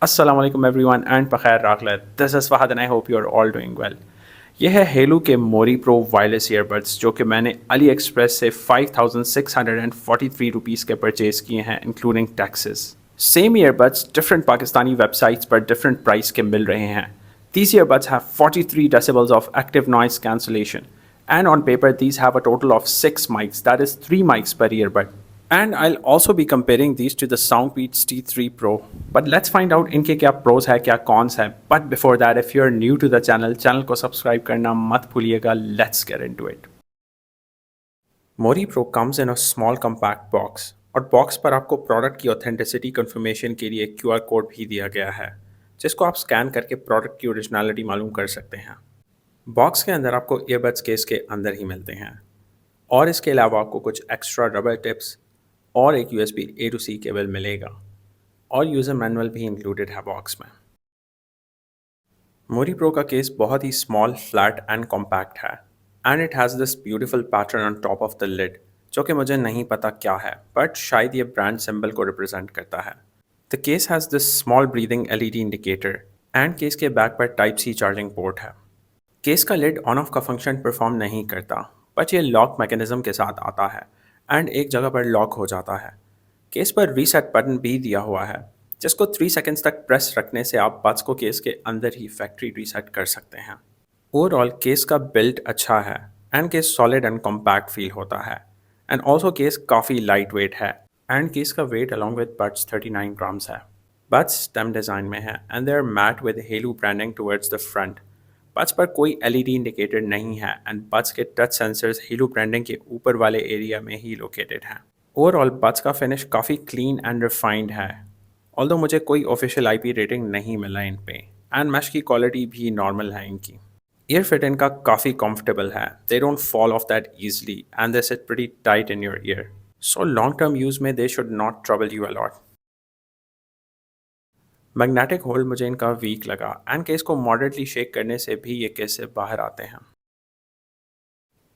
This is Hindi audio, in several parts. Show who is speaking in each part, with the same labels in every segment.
Speaker 1: Assalamu alaikum everyone and Pakhair Raklet. This is Fahad and I hope you are all doing well. ये है हेलू के मोरी प्रो वायरलेस ईयरबड्स जो कि मैंने अली एक्सप्रेस से 5643 रुपीज़ के परचेज़ किए हैं including taxes. Same earbuds different Pakistani websites पर डिफरेंट प्राइस के मिल रहे हैं। These earbuds have 43 decibels of active noise cancellation, and on paper these have a total of 6 mics, that is 3 mics per earbud. And I'll also be comparing these to the Soundbeats T3 Pro. But let's find out इनके क्या pros है क्या cons है. But before that, if you're new to the channel को subscribe करना मत भूलिएगा. Let's get into it. Mori Pro comes in a small compact box और बॉक्स पर आपको प्रोडक्ट की ऑथेंटिसिटी कंफर्मेशन के लिए QR कोड भी दिया गया है जिसको आप स्कैन करके प्रोडक्ट की ओरिजिनलिटी मालूम कर सकते हैं। बॉक्स के अंदर आपको ईयरबड्स केस के अंदर ही मिलते हैं और इसके अलावा आपको कुछ एक्स्ट्रा रबर टिप्स और एक USB A to C cable मिलेगा और यूज़र मैनुअल भी इंक्लूडेड है बॉक्स में। मोरी प्रो का केस बहुत ही स्मॉल, फ्लैट एंड कॉम्पैक्ट है and it has this beautiful pattern on top of the lid जो कि मुझे नहीं पता क्या है बट शायद ये ब्रांड सिंबल को रिप्रेजेंट करता है। The case has this small breathing LED indicator and case के बैक पर टाइप C चार्जिंग पोर्ट है। केस का लिड ऑन ऑफ का फंक्शन परफॉर्म नहीं करता बट ये लॉक मैकेनिज्म के साथ आता है एंड एक जगह पर लॉक हो जाता है। केस पर रीसेट बटन भी दिया हुआ है जिसको 3 सेकंड्स तक प्रेस रखने से आप बड्स को केस के अंदर ही फैक्ट्री रीसेट कर सकते हैं। ओवरऑल केस का बिल्ड अच्छा है and case solid and compact feel होता है एंड ऑल्सो केस काफ़ी लाइट वेट है एंड केस का weight along with buds 39 grams है। बड्स स्टेम डिज़ाइन में है and they are matte with Haylou branding towards the front. Buds पर कोई LED इंडिकेटर नहीं है एंड बड्स के टच सेंसर्स हेलू ब्रांडिंग के ऊपर वाले एरिया में ही लोकेटेड हैं। ओवरऑल बड्स का फिनिश काफ़ी क्लीन एंड रिफाइंड है ऑल्दो मुझे कोई ऑफिशियल IP रेटिंग नहीं मिला इन पे एंड मैश की क्वालिटी भी नॉर्मल है इनकी। ईयर फिट इनका काफ़ी कंफर्टेबल है, they don't fall off that easily and they sit pretty tight in your ear, so long term use में they should not trouble you a lot. Magnetic hold मुझे इनका वीक लगा एंड केस को मॉडरेटली शेक करने से भी ये केस से बाहर आते हैं।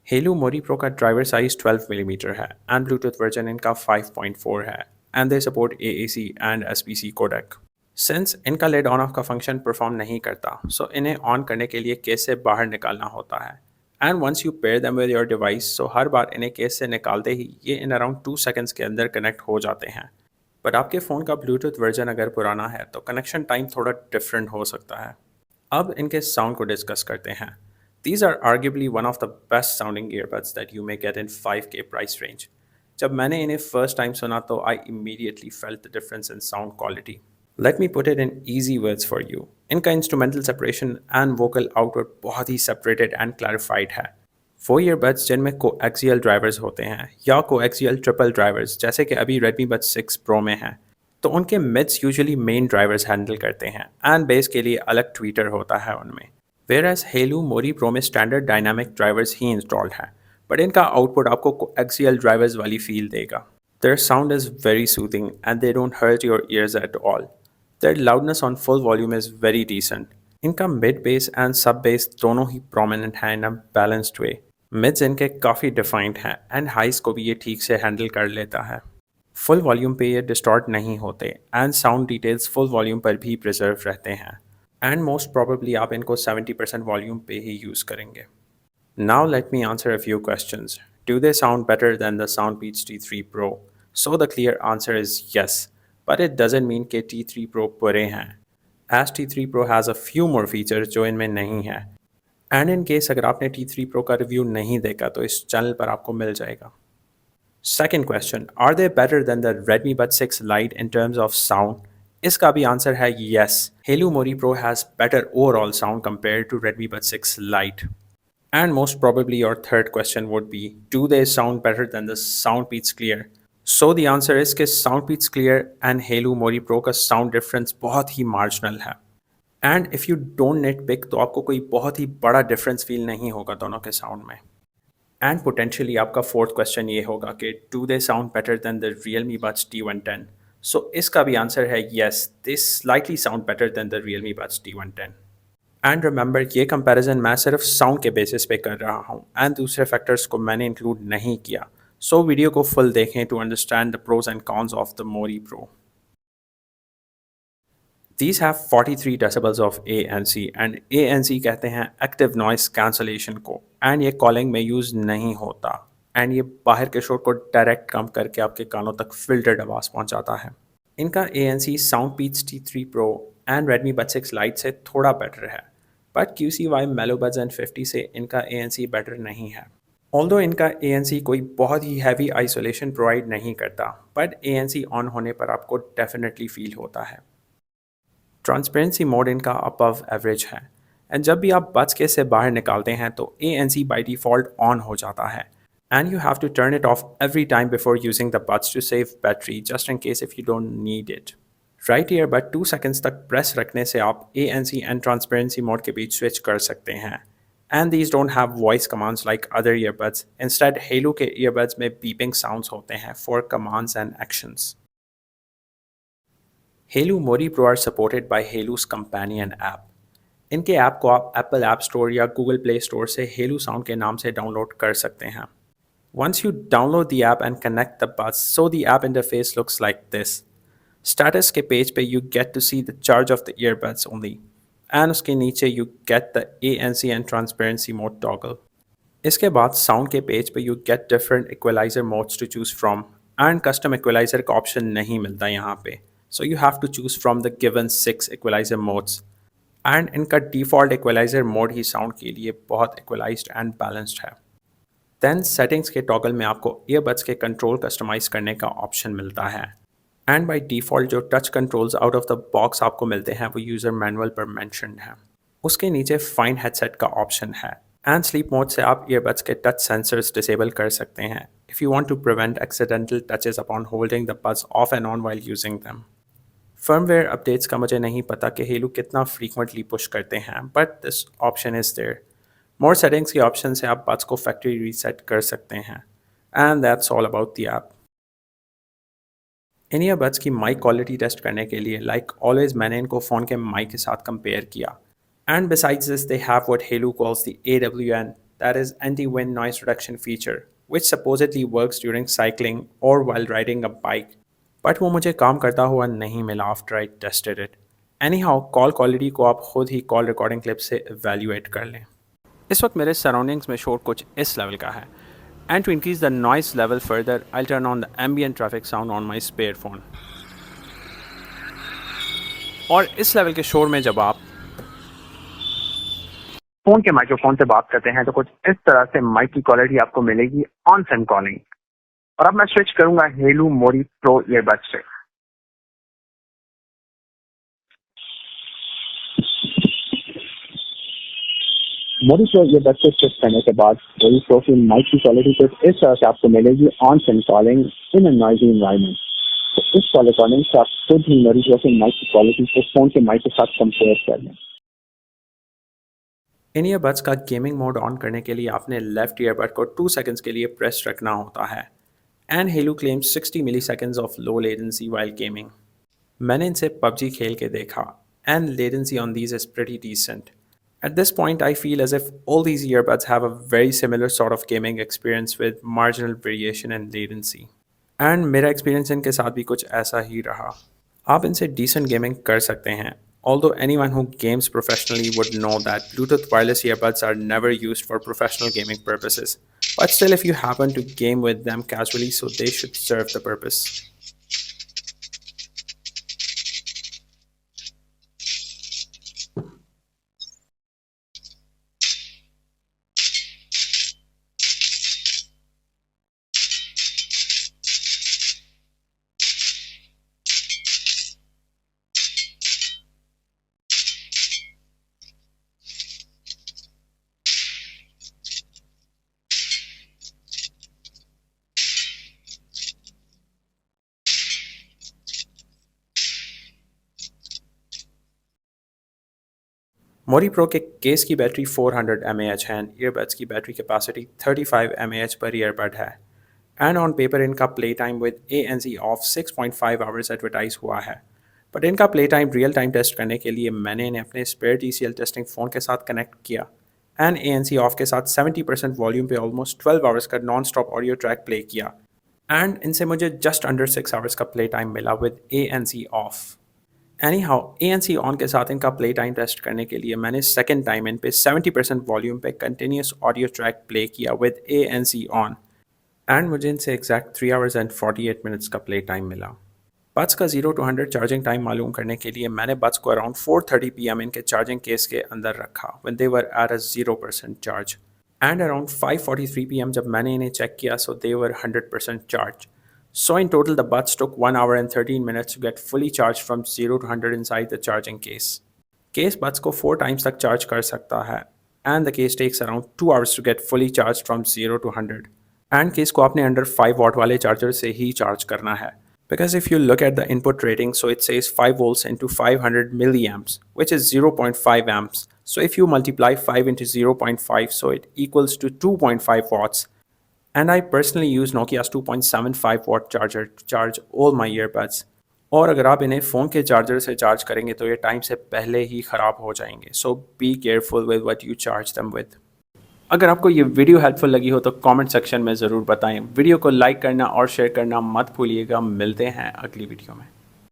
Speaker 1: हेलू मोरी प्रो का ड्राइवर साइज 12 मिलीमीटर है एंड ब्लूटूथ वर्जन इनका 5.4 है and they support AAC and SPC codec. Since इनका लिड ऑन ऑफ का फंक्शन परफॉर्म नहीं करता सो इन्हें ऑन करने के लिए केस से बाहर निकालना होता है and once you pair them with your device so हर बार इन्हें केस से निकालते ही ये इन अराउंड 2 सेकंड्स के अंदर कनेक्ट हो जाते हैं। बट आपके फ़ोन का ब्लूटूथ वर्जन अगर पुराना है तो कनेक्शन टाइम थोड़ा डिफरेंट हो सकता है। अब इनके साउंड को डिस्कस करते हैं। These are arguably one of the best sounding earbuds that you may get in 5K price range. जब मैंने इन्हें फर्स्ट टाइम सुना तो I immediately felt the difference in sound quality. Let me put it in easy words for you. इनका instrumental separation and vocal output बहुत ही सेपरेटेड एंड क्लैरिफाइड है। वो ईयरबड्स जिनमें कोएक्सियल ड्राइवर्स होते हैं या कोएक्सियल ट्रिपल ड्राइवर्स जैसे कि अभी Redmi Buds 6 Pro में हैं, तो उनके mids usually main drivers handle करते हैं एंड बेस के लिए अलग ट्वीटर होता है उनमें। वेयरएज हेलू मोरी प्रो में स्टैंडर्ड डायनामिक ड्राइवर्स ही इंस्टॉल्ड हैं बट इनका आउटपुट आपको कोएक्सियल ड्राइवर्स वाली फील देगा। Their sound is very soothing and they don't hurt your ears at all. Their loudness on full volume is very decent. इनका मिड बेस एंड सब बेस दोनों ही प्रोमिनेंट हैं इन अ बैलेंस्ड वे। मिड्स इनके काफ़ी डिफाइंड हैं एंड हाइस को भी ये ठीक से हैंडल कर लेता है। फुल वॉल्यूम पे ये डिस्टॉर्ट नहीं होते and sound details full volume पर भी प्रिजर्व रहते हैं एंड मोस्ट प्रोबेबली आप इनको 70% वॉल्यूम पे ही यूज़ करेंगे। Now let me answer a few questions. Do they sound better than the Soundbeats T3 Pro? So the clear answer is yes, but it doesn't mean कि T3 Pro बुरे हैं, as T3 Pro has a few more features जो इनमें नहीं है एंड इन केस अगर आपने T3 Pro का रिव्यू नहीं देखा तो इस चैनल पर आपको मिल जाएगा। Second question, are they better than the Redmi Buds 6 Lite in terms of sound? इसका भी आंसर है yes. Helio Mori Pro has better overall sound compared to Redmi Buds 6 Lite. And most probably your third question would be, do they sound better than the Soundbeats Clear? So the answer is कि Soundbeats Clear and Helio Mori Pro का sound difference बहुत ही marginal है। And if you don't nitpick तो आपको कोई बहुत ही बड़ा difference feel नहीं होगा दोनों के sound में। एंड पोटेंशियली आपका फोर्थ क्वेश्चन ये होगा कि do they sound better than the Realme Buds T110? सो इसका भी आंसर है yes, they slightly sound better than the Realme Buds T110। And remember ये कंपैरिजन मैं सिर्फ साउंड के बेसिस पे कर रहा हूँ एंड दूसरे फैक्टर्स को मैंने इंक्लूड नहीं किया, सो वीडियो को फुल देखें to understand the pros and cons of the Mori pro. These have 43 decibels of ANC and ANC कहते हैं एक्टिव नॉइस कैंसलेशन को एंड ये कॉलिंग में यूज़ नहीं होता एंड ये बाहर के शोर को डायरेक्ट कम करके आपके कानों तक फिल्टर्ड आवाज़ पहुंचाता है। इनका ANC Soundpeats T3 Pro and Redmi Buds 6 Lite से थोड़ा बेटर है, but QCY Melo Buds N50 से इनका ANC बेटर नहीं है। ऑल्दो इनका ANC कोई बहुत ही हैवी आइसोलेशन प्रोवाइड नहीं करता, बट ANC ऑन होने पर आपको डेफिनेटली फील होता है। ट्रांसपेरेंसी मोड इनका अबव एवरेज है एंड जब भी आप बड्स केस से बाहर निकालते हैं तो ANC बाय डिफ़ॉल्ट ऑन हो जाता है and you have to turn it off every time before using the buds to save battery just in case if you don't need it. Right earbud 2 seconds तक प्रेस रखने से आप ANC एंड ट्रांसपेरेंसी मोड के बीच स्विच कर सकते हैं and these don't have voice commands like other earbuds. Instead Haylou के ईयरबड्स में बीपिंग साउंड्स होते हैं for commands and actions. Haylou Mori Pro are supported by Haylou's companion app. इनके ऐप को आप एप्पल ऐप स्टोर या गूगल प्ले स्टोर से हेलू साउंड के नाम से डाउनलोड कर सकते हैं। Once you download the app and connect the buds, so the app interface looks like this. Status के पेज पे you get to see the charge of the earbuds only and उसके नीचे you get the ANC and transparency mode toggle. इसके बाद साउंड के पेज पे you get different equalizer modes to choose from and custom equalizer का ऑप्शन नहीं मिलता यहाँ पे, so you have to choose from the given 6 equalizer modes and इनका default equalizer mode ही sound के लिए बहुत equalized and balanced है। then settings के toggle में आपको earbuds के control customize करने का option मिलता है and by default जो touch controls out of the box आपको मिलते हैं वो user manual पर mentioned है। उसके नीचे find headset का option है and sleep mode से आप earbuds के touch sensors disable कर सकते हैं if you want to prevent accidental touches upon holding the buds off and on while using them। Firmware updates का मुझे नहीं पता कि हेलू कितना फ्रीक्वेंटली पुश करते हैं, but this option is there. More settings के ऑप्शन से आप बड्स को फैक्ट्री रीसेट कर सकते हैं and that's all about the app. इन ईयरबड्स की माइक क्वालिटी टेस्ट करने के लिए लाइक ऑलवेज मैंने इनको फ़ोन के माइक के साथ कंपेयर किया and besides this they have what Haylou calls the AWN, that is anti wind noise reduction feature which supposedly works during cycling or while riding a bike, but वो मुझे काम करता हुआ नहीं मिला after I tasted it. Any how call quality को आप खुद ही कॉल रिकॉर्डिंग क्लिप से एवेल्यूएट कर लें। इस वक्त मेरे सराउंडिंग्स में शोर कुछ इस लेवल का है and to increase the noise level further I turn on the ambient traffic sound on my spare phone. और इस लेवल के शोर में जब आप
Speaker 2: फोन के माइक्रोफोन से बात करते हैं तो कुछ इस तरह से माइक की क्वालिटी आपको मिलेगी ऑन सेंड कॉलिंग। और अब मैं स्विच करूंगा हेलू मोरी प्रो ईयरबड्स से। मोरी प्रो ईयरबड्स से स्विच करने के बाद मोरी प्रो की माइक की क्वालिटी कुछ इस तरह से आपको मिलेगी on send calling in a noisy environment. तो इस कॉल रिकॉर्डिंग से आप खुद ही मोरी प्रो की माइक की क्वालिटी को फोन के माइक के साथ कंपेयर कर लें।
Speaker 1: इन ईयरबड्स का गेमिंग मोड ऑन करने के लिए आपने लेफ्ट ईयरबड को 2 सेकंड्स के लिए प्रेस रखना होता है and Haylou claims 60 milliseconds of low latency while gaming. मैंने इनसे PUBG खेल के देखा and latency on these is pretty decent. At this point, I feel as if all these earbuds have a very similar sort of gaming experience with marginal variation in latency. And मेरा experience इनके साथ भी कुछ ऐसा ही रहा। आप इनसे decent gaming कर सकते हैं, although anyone who games professionally would know that Bluetooth wireless earbuds are never used for professional gaming purposes. But still, if you happen to game with them casually, so they should serve the purpose. मोरी प्रो के केस की बैटरी 400 mAh है एंड ईयरबड्स की बैटरी कैपेसिटी 35 mAh पर ईयरबड है एंड ऑन पेपर इनका play time with ANC off 6.5 hours advertise हुआ है। बट इनका play time real time test करने के लिए मैंने इन्हें अपने स्पेयर TCL टेस्टिंग फ़ोन के साथ कनेक्ट किया एंड ANC ऑफ के साथ 70% वॉल्यूम पे ऑलमोस्ट 12 आवर्स का non stop audio track play किया एंड इनसे मुझे जस्ट अंडर 6 आवर्स का प्ले टाइम मिला with ANC of. Any how ANC on के साथ इनका प्ले टाइम टेस्ट करने के लिए मैंने सेकेंड टाइम इन पे 70% वॉल्यूम पे कंटिन्यूस ऑडियो ट्रैक प्ले किया विद ANC ऑन एंड मुझे इनसे एग्जैक्ट 3 आवर्स एंड 48 मिनट्स का प्ले टाइम मिला। बड्स का 0 to 100 चार्जिंग टाइम मालूम करने के लिए मैंने बड्स को अराउंड 4:30 PM इनके चार्जिंग केस के अंदर रखा when they were at a 0% charge and around 5:43 PM जब मैंने इन्हें चेक किया सो दे वर 100% charge. So in total the buds took 1 hour and 13 minutes to get fully charged from 0 to 100 inside the charging case. Case buds को 4 times तक charge कर सकता है and the case takes around 2 hours to get fully charged from 0 to 100. And case को आपने under 5 watt वाले charger से ही charge करना है. Because if you look at the input rating, so it says 5 volts into 500 milliamps, which is 0.5 amps. So if you multiply 5 into 0.5, so it equals to 2.5 watts. And I personally use Nokia's 2.75 watt charger to charge all my earbuds. और अगर आप इन्हें फ़ोन के चार्जर से चार्ज करेंगे तो ये टाइम से पहले ही ख़राब हो जाएंगे। So be careful with what you charge them with. अगर आपको ये वीडियो हेल्पफुल लगी हो तो कमेंट सेक्शन में ज़रूर बताएं। वीडियो को लाइक करना और शेयर करना मत भूलिएगा। मिलते हैं अगली वीडियो में।